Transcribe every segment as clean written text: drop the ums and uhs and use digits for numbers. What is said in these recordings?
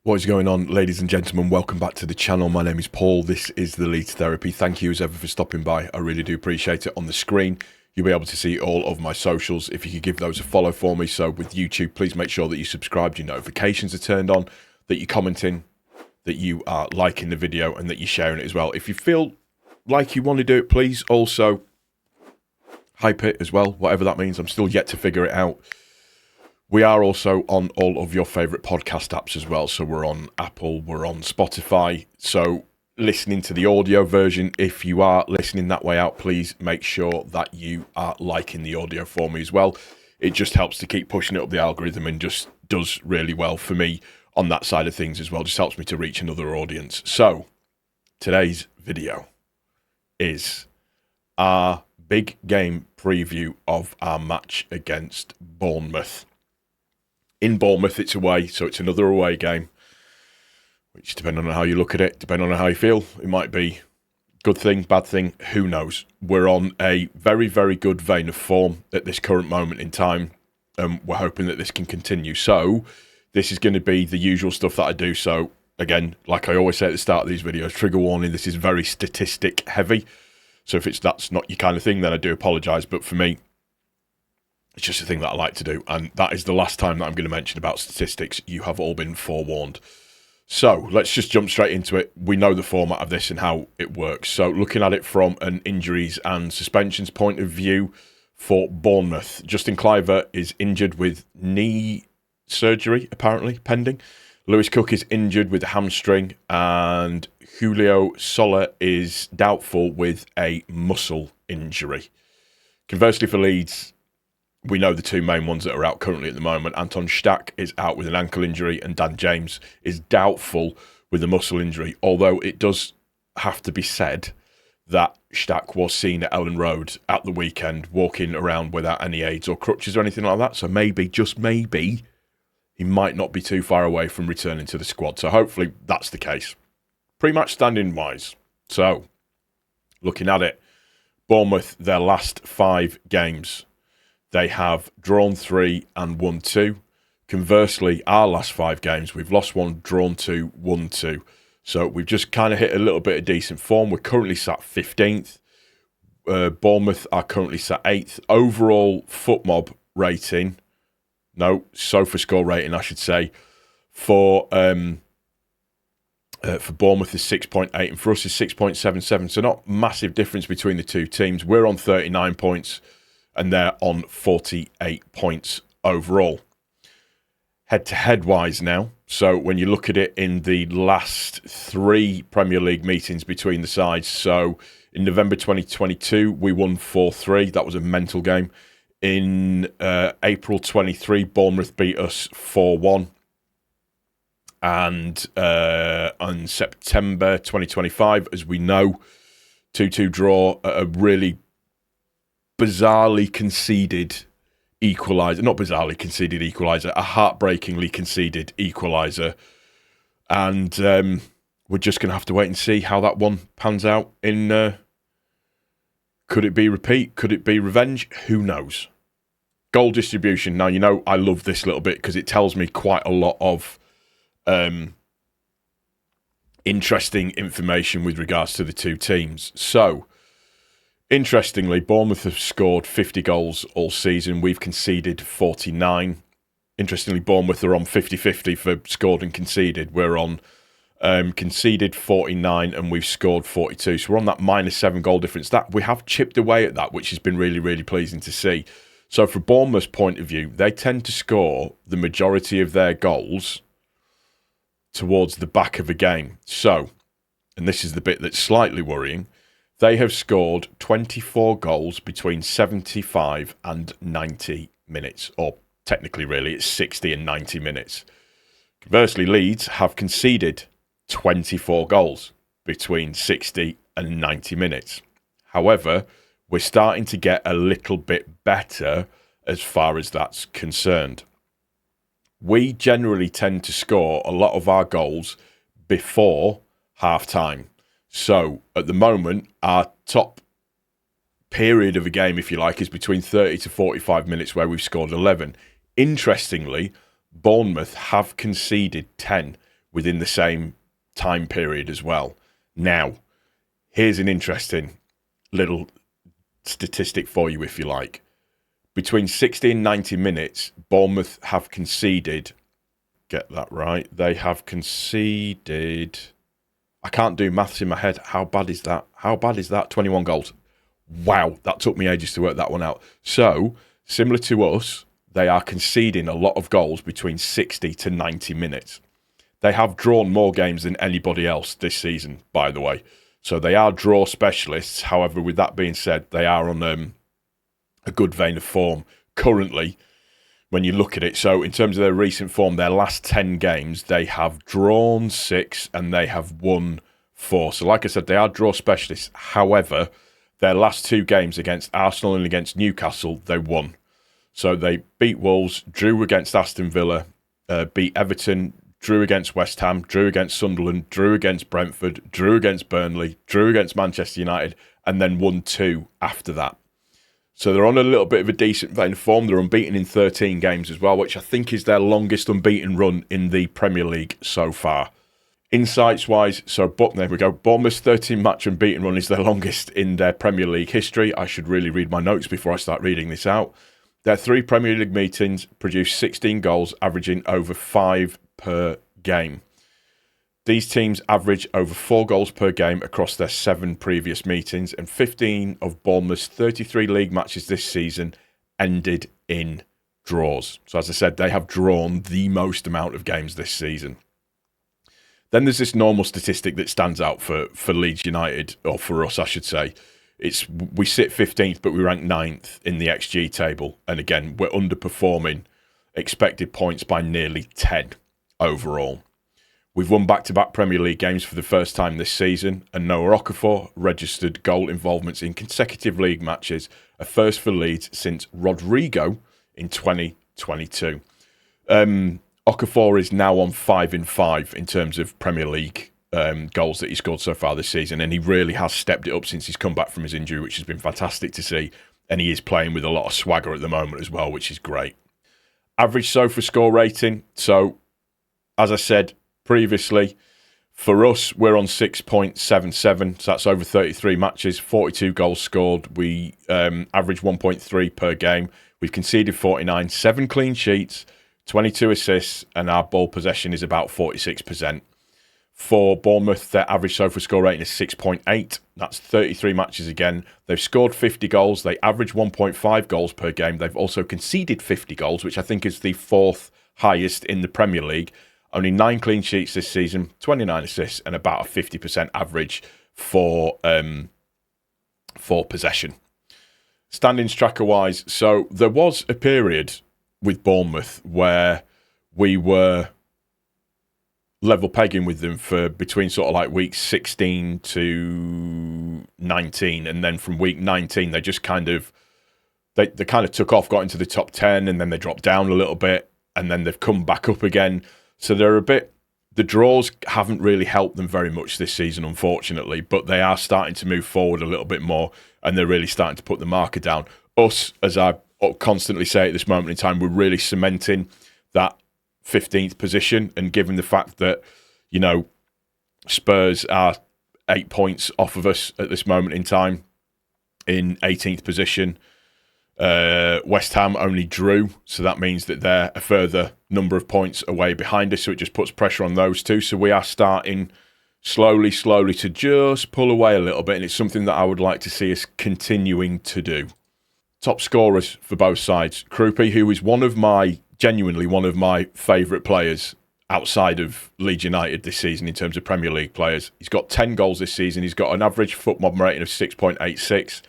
What is going on, ladies and gentlemen? Welcome back to the channel. My name is Paul. This is the Leeds Therapy. Thank you as ever for stopping by. I really do appreciate it. On the screen, you'll be able to see all of my socials. If you could give those a follow for me. So with YouTube, please make sure that you subscribed, your notifications are turned on, that you're commenting, that you are liking the video, and that you're sharing it as well. If you feel like you want to do it, please also hype it as well, whatever that means. I'm still yet to figure it out. We are also on all of your favourite podcast apps as well. So we're on Apple, we're on Spotify. So listening to the audio version, if you are listening that way out, please make sure that you are liking the audio for me as well. It just helps to keep pushing it up the algorithm and just does really well for me on that side of things as well. Just helps me to reach another audience. So today's video is our big game preview of our match against Bournemouth. In Bournemouth, it's away, so it's another away game, which, depending on how you look at it, depending on how you feel, it might be good thing, bad thing, who knows. We're on a very, very good vein of form at this current moment in time, and we're hoping that this can continue. So this is going to be the usual stuff that I do. So again, like I always say at the start of these videos, trigger warning, this is very statistic heavy. So if that's not your kind of thing, then I do apologise. But for me, it's just a thing that I like to do, and that is the last time that I'm going to mention about statistics. You have all been forewarned. So let's just jump straight into it. We know the format of this and how it works. So looking at it from an injuries and suspensions point of view for Bournemouth, Justin Cliver is injured with knee surgery, apparently, pending. Lewis Cook is injured with a hamstring, and Julio Soler is doubtful with a muscle injury. Conversely for Leeds, we know the two main ones that are out currently at the moment. Anton Stach is out with an ankle injury, and Dan James is doubtful with a muscle injury, although it does have to be said that Stach was seen at Ellen Road at the weekend walking around without any aids or crutches or anything like that. So maybe, just maybe, he might not be too far away from returning to the squad. So hopefully that's the case. Pre-match standing-wise. So, looking at it, Bournemouth, their last 5 games, they have drawn 3 and won 2. Conversely, our last 5 games, we've lost 1, drawn 2, won 2. So we've just kind of hit a little bit of decent form. We're currently sat 15th. Bournemouth are currently sat 8th. Overall FootMob rating, SofaScore rating, I should say, for Bournemouth is 6.8 and for us is 6.77. So not massive difference between the two teams. We're on 39 points. And they're on 48 points overall. Head-to-head wise now, so when you look at it in the last 3 Premier League meetings between the sides, so in November 2022, we won 4-3. That was a mental game. In April 23, Bournemouth beat us 4-1. And on September 2025, as we know, 2-2 draw at a really bizarrely conceded equaliser, not bizarrely conceded equaliser, a heartbreakingly conceded equaliser. And we're just going to have to wait and see how that one pans out in, could it be repeat? Could it be revenge? Who knows? Goal distribution. Now, you know, I love this little bit because it tells me quite a lot of interesting information with regards to the two teams. So, interestingly, Bournemouth have scored 50 goals all season. We've conceded 49. Interestingly, Bournemouth are on 50-50 for scored and conceded. We're on conceded 49 and we've scored 42. So we're on that -7 goal difference. That we have chipped away at that, which has been really, really pleasing to see. So from Bournemouth's point of view, they tend to score the majority of their goals towards the back of a game. So, and this is the bit that's slightly worrying, they have scored 24 goals between 75 and 90 minutes. Or technically, really, it's 60 and 90 minutes. Conversely, Leeds have conceded 24 goals between 60 and 90 minutes. However, we're starting to get a little bit better as far as that's concerned. We generally tend to score a lot of our goals before half-time. So, at the moment, our top period of a game, if you like, is between 30 to 45 minutes where we've scored 11. Interestingly, Bournemouth have conceded 10 within the same time period as well. Now, here's an interesting little statistic for you, if you like. Between 60 and 90 minutes, Bournemouth have conceded, get that right, they have conceded, I can't do maths in my head. How bad is that? 21 goals. Wow, that took me ages to work that one out. So, similar to us, they are conceding a lot of goals between 60 to 90 minutes. They have drawn more games than anybody else this season, by the way. So they are draw specialists. However, with that being said, they are on a good vein of form currently when you look at it. So in terms of their recent form, their last 10 games, they have drawn 6 and they have won 4. So like I said, they are draw specialists. However, their last 2 games against Arsenal and against Newcastle, they won. So they beat Wolves, drew against Aston Villa, beat Everton, drew against West Ham, drew against Sunderland, drew against Brentford, drew against Burnley, drew against Manchester United, and then won 2 after that. So they're on a little bit of a decent vein of form. They're unbeaten in 13 games as well, which I think is their longest unbeaten run in the Premier League so far. Insights-wise, there we go. Bournemouth's 13-match unbeaten run is their longest in their Premier League history. I should really read my notes before I start reading this out. Their 3 Premier League meetings produced 16 goals, averaging over 5 per game. These teams average over 4 goals per game across their 7 previous meetings, and 15 of Bournemouth's 33 league matches this season ended in draws. So as I said, they have drawn the most amount of games this season. Then there's this normal statistic that stands out for Leeds United, or for us, I should say. We sit 15th, but we rank 9th in the XG table. And again, we're underperforming expected points by nearly 10 overall. We've won back-to-back Premier League games for the first time this season, and Noah Okafor registered goal involvements in consecutive league matches, a first for Leeds since Rodrigo in 2022. Okafor is now on 5 in 5 in terms of Premier League goals that he scored so far this season, and he really has stepped it up since he's come back from his injury, which has been fantastic to see, and he is playing with a lot of swagger at the moment as well, which is great. Average SoFA score rating, so as I said previously, for us, we're on 6.77, so that's over 33 matches, 42 goals scored. We average 1.3 per game. We've conceded 49, 7 clean sheets, 22 assists, and our ball possession is about 46%. For Bournemouth, their average SoFA score rating is 6.8. That's 33 matches again. They've scored 50 goals. They average 1.5 goals per game. They've also conceded 50 goals, which I think is the 4th highest in the Premier League. Only 9 clean sheets this season, 29 assists, and about a 50% average for possession. Standings tracker-wise, so there was a period with Bournemouth where we were level pegging with them for between sort of like week 16 to 19, and then from week 19 they just kind of they kind of took off, got into the top 10, and then they dropped down a little bit, and then they've come back up again. So they're the draws haven't really helped them very much this season, unfortunately, but they are starting to move forward a little bit more, and they're really starting to put the marker down. Us, as I constantly say at this moment in time, we're really cementing that 15th position, and given the fact that, you know, Spurs are 8 points off of us at this moment in time in 18th position. West Ham only drew, so that means that they're a further number of points away behind us, so it just puts pressure on those two. So we are starting slowly to just pull away a little bit, and it's something that I would like to see us continuing to do. Top scorers for both sides. Krupi, who is genuinely one of my favourite players outside of Leeds United this season in terms of Premier League players. He's got 10 goals this season. He's got an average foot mob rating of 6.86,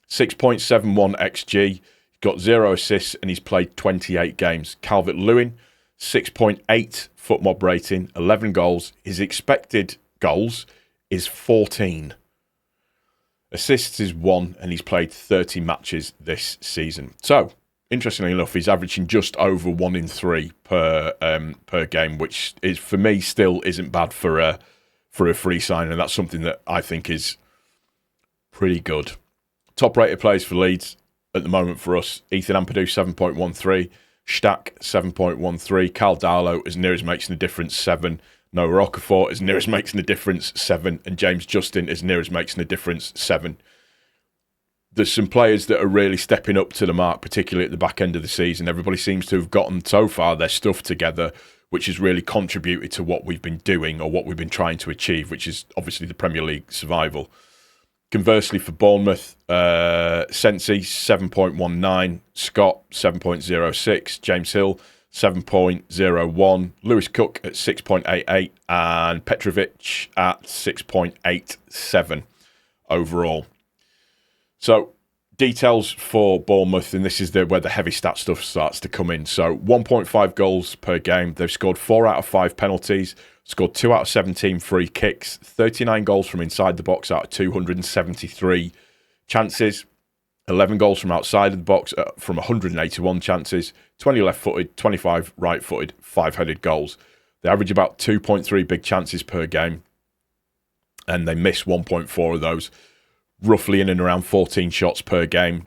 6.71 XG. He's got 0 assists, and he's played 28 games. Calvert-Lewin, 6.8 foot mob rating, 11 goals. His expected goals is 14. Assists is 1, and he's played 30 matches this season. So, interestingly enough, he's averaging just over 1 in 3 per game, which is, for me, still isn't bad for a free sign, and that's something that I think is pretty good. Top rated players for Leeds at the moment for us: Ethan Ampadu 7.13, Stack 7.13, Cal Darlow, as near as makes a difference, 7, Noah Okafor as near as making a difference, 7. And James Justin as near as making a difference, 7. There's some players that are really stepping up to the mark, particularly at the back end of the season. Everybody seems to have gotten, so far, their stuff together, which has really contributed to what we've been doing or what we've been trying to achieve, which is obviously the Premier League survival. Conversely, for Bournemouth, Sensi, 7.19, Scott, 7.06, James Hill, 7.01, Lewis Cook at 6.88, and Petrovic at 6.87 overall. So, details for Bournemouth, and this is where the heavy stat stuff starts to come in. So, 1.5 goals per game. They've scored 4 out of 5 penalties, scored 2 out of 17 free kicks, 39 goals from inside the box out of 273 chances, 11 goals from outside of the box from 181 chances, 20 left-footed, 25 right-footed, 5 headed goals. They average about 2.3 big chances per game, and they miss 1.4 of those. Roughly in and around 14 shots per game.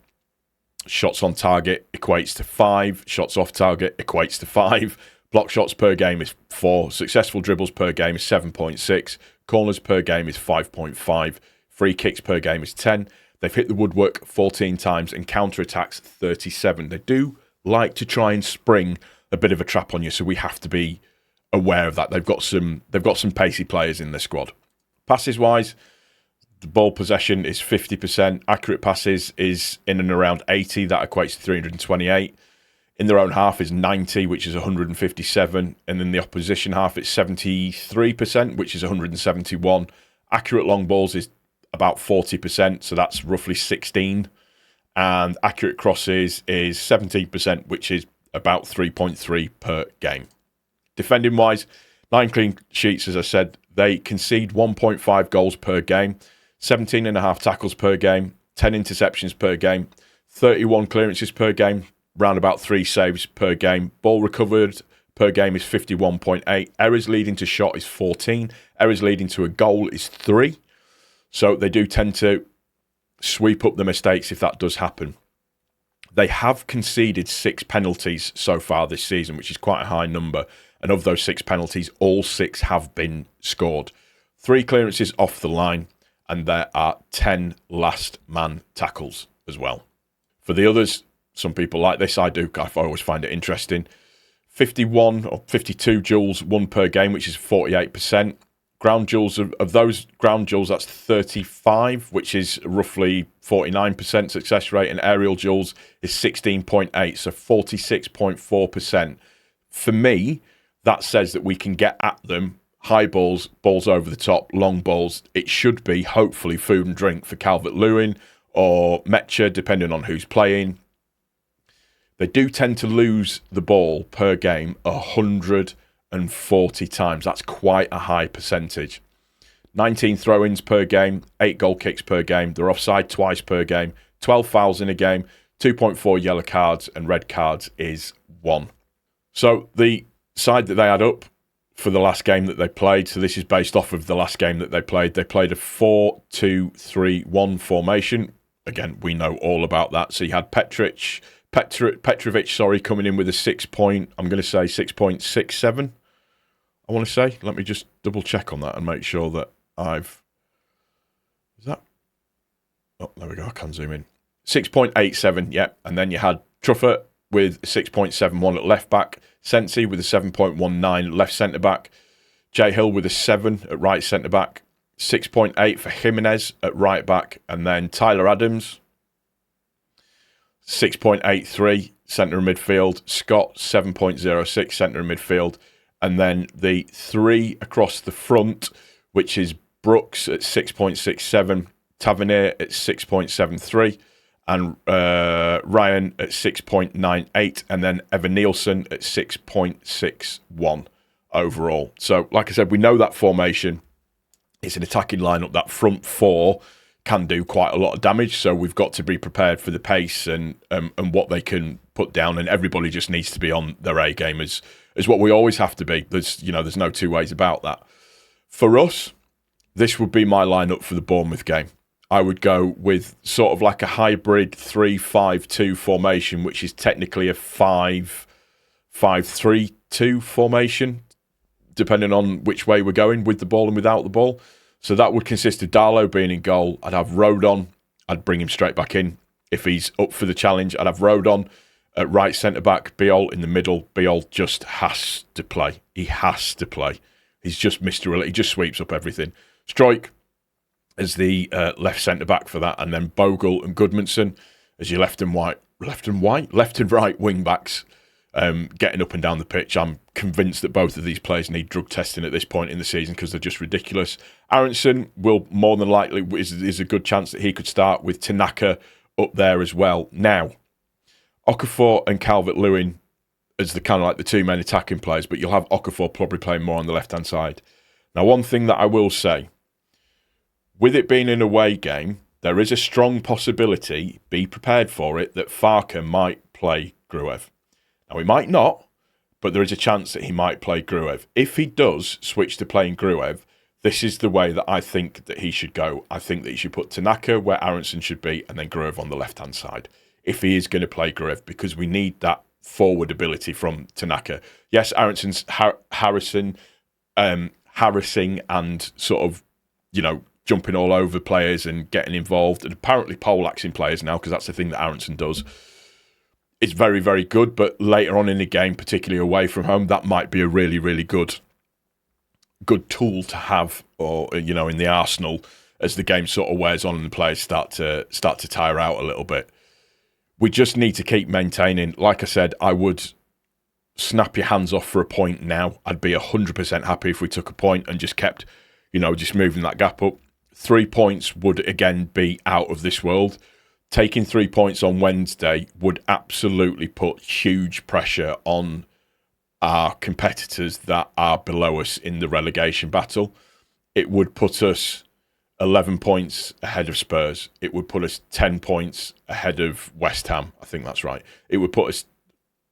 Shots on target equates to 5. Shots off target equates to 5. Block shots per game is 4. Successful dribbles per game is 7.6. Corners per game is 5.5. Free kicks per game is 10. They've hit the woodwork 14 times and counter-attacks 37. They do like to try and spring a bit of a trap on you, so we have to be aware of that. They've got some pacey players in their squad. Passes-wise, the ball possession is 50%. Accurate passes is in and around 80. That equates to 328. In their own half is 90, which is 157. And in the opposition half, it's 73%, which is 171. Accurate long balls is about 40%, so that's roughly 16. And accurate crosses is 17%, which is about 3.3 per game. Defending-wise, 9 clean sheets, as I said. They concede 1.5 goals per game. 17.5 tackles per game, 10 interceptions per game, 31 clearances per game, round about 3 saves per game. Ball recovered per game is 51.8. Errors leading to shot is 14. Errors leading to a goal is 3. So they do tend to sweep up the mistakes if that does happen. They have conceded 6 penalties so far this season, which is quite a high number. And of those 6 penalties, all 6 have been scored. 3 clearances off the line. And there are 10 last man tackles as well. For the others, some people like this. I always find it interesting. 51 or 52 duels won per game, which is 48%. Ground duels, of those ground duels, that's 35, which is roughly 49% success rate. And aerial duels is 16.8, so 46.4%. For me, that says that we can get at them. High balls, balls over the top, long balls. It should be, hopefully, food and drink for Calvert-Lewin or Metcha, depending on who's playing. They do tend to lose the ball per game 140 times. That's quite a high percentage. 19 throw-ins per game, 8 goal kicks per game. They're offside twice per game, 12 fouls in a game, 2.4 yellow cards, and red cards is 1. So the side that they add up for the last game that they played, so this is based off of the last game that they played. They played a 4-2-3-1 formation. Again, we know all about that. So you had Petrovic, coming in with a 6.67. I want to say. Let me just double check on that and make sure that is that? Oh, there we go. I can zoom in. 6.87. Yep. And then you had Truffert with 6.71 at left back. Sensi with a 7.19 left centre back. Jay Hill with a 7 at right centre back. 6.8 for Jimenez at right back. And then Tyler Adams, 6.83 centre and midfield. Scott, 7.06 centre and midfield. And then the 3 across the front, which is Brooks at 6.67, Tavernier at 6.73. And Ryan at 6.98, and then Evan Nielsen at 6.61 overall. So, like I said, we know that formation is an attacking lineup. That front 4 can do quite a lot of damage, so we've got to be prepared for the pace and what they can put down, and everybody just needs to be on their A game as what we always have to be. There's no two ways about that. For us, this would be my lineup for the Bournemouth game. I would go with sort of like a hybrid 3-5-2 formation, which is technically a 5-5-3-2 formation. depending on which way we're going with the ball and without the ball. So that would consist of Darlow being in goal. I'd have Rodon. I'd bring him straight back in. If he's up for the challenge, I'd have Rodon at right centre-back, Biol in the middle. Biol just has to play. He has to play. He's just Mr. He just sweeps up everything. Struijk as the left centre-back for that, and then Bogle and Goodmanson as your left and right wing-backs, getting up and down the pitch. I'm convinced that both of these players need drug testing at this point in the season because they're just ridiculous. Aronson will more than likely, is a good chance that he could start with Tanaka up there as well. Now, Okafor and Calvert-Lewin as the kind of like the two main attacking players, but you'll have Okafor probably playing more on the left-hand side. Now, one thing that I will say, with it being an away game, there is a strong possibility, be prepared for it, that Farke might play Gruev. Now, he might not, but there is a chance that he might play Gruev. If he does switch to playing Gruev, this is the way that I think that he should go. I think that he should put Tanaka where Aronson should be and then Gruev on the left-hand side, if he is going to play Gruev, because we need that forward ability from Tanaka. Yes, Aronson's harassing and sort of, jumping all over players and getting involved, and apparently poleaxing players now, because that's the thing that Aronson does. It's very, very good, but later on in the game, particularly away from home, that might be a really, really good tool to have, or in the arsenal as the game sort of wears on and the players start to tire out a little bit. We just need to keep maintaining. Like I said, I would snap your hands off for a point now. I'd be 100% happy if we took a point and just kept, just moving that gap up. 3 points would again be out of this world. Taking 3 points on Wednesday would absolutely put huge pressure on our competitors that are below us in the relegation battle. It would put us 11 points ahead of Spurs. It would put us 10 points ahead of West Ham. I think that's right. It would put us,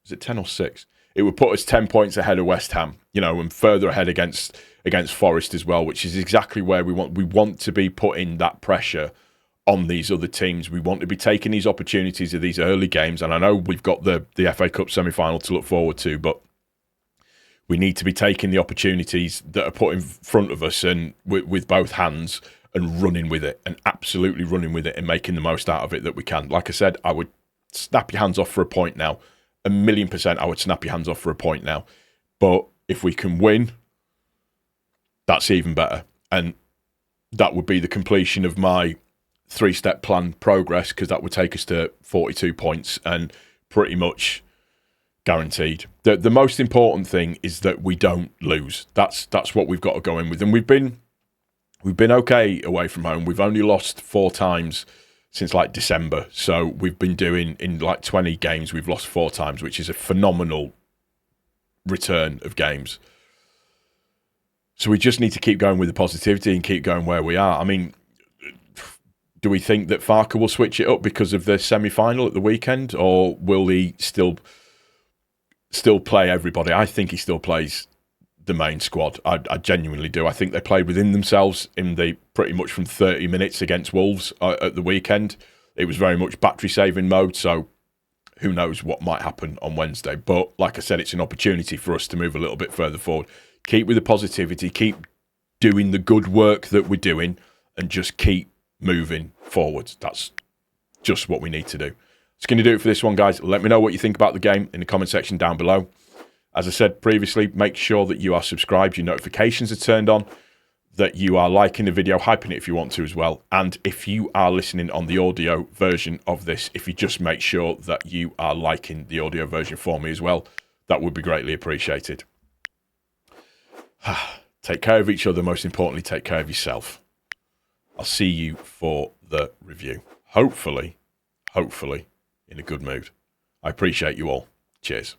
is it 10 or 6? It would put us 10 points ahead of West Ham, and further ahead against Forest as well, which is exactly where we want. We want to be putting that pressure on these other teams. We want to be taking these opportunities of these early games. And I know we've got the FA Cup semi-final to look forward to, but we need to be taking the opportunities that are put in front of us and with both hands and running with it, and absolutely running with it and making the most out of it that we can. Like I said, I would snap your hands off for a point now. 1,000,000% I would snap your hands off for a point now. But if we can win, that's even better. And that would be the completion of my 3-step plan progress, because that would take us to 42 points and pretty much guaranteed. The most important thing is that we don't lose. That's what we've got to go in with. And we've been okay away from home. We've only lost 4 times since like December. So we've been doing, in like 20 games, we've lost 4 times, which is a phenomenal return of games. So we just need to keep going with the positivity and keep going where we are. I mean, do we think that Farke will switch it up because of the semi-final at the weekend, or will he still play everybody? I think he still plays the main squad. I genuinely do. I think they played within themselves in the pretty much from 30 minutes against Wolves at the weekend. It was very much battery saving mode, so who knows what might happen on Wednesday. But like I said, it's an opportunity for us to move a little bit further forward. Keep with the positivity, keep doing the good work that we're doing, and just keep moving forward. That's just what we need to do. It's going to do it for this one, guys. Let me know what you think about the game in the comment section down below. As I said previously, make sure that you are subscribed, your notifications are turned on, that you are liking the video, hyping it if you want to as well. And if you are listening on the audio version of this, if you just make sure that you are liking the audio version for me as well, that would be greatly appreciated. Take care of each other. Most importantly, take care of yourself. I'll see you for the review. Hopefully, in a good mood. I appreciate you all. Cheers.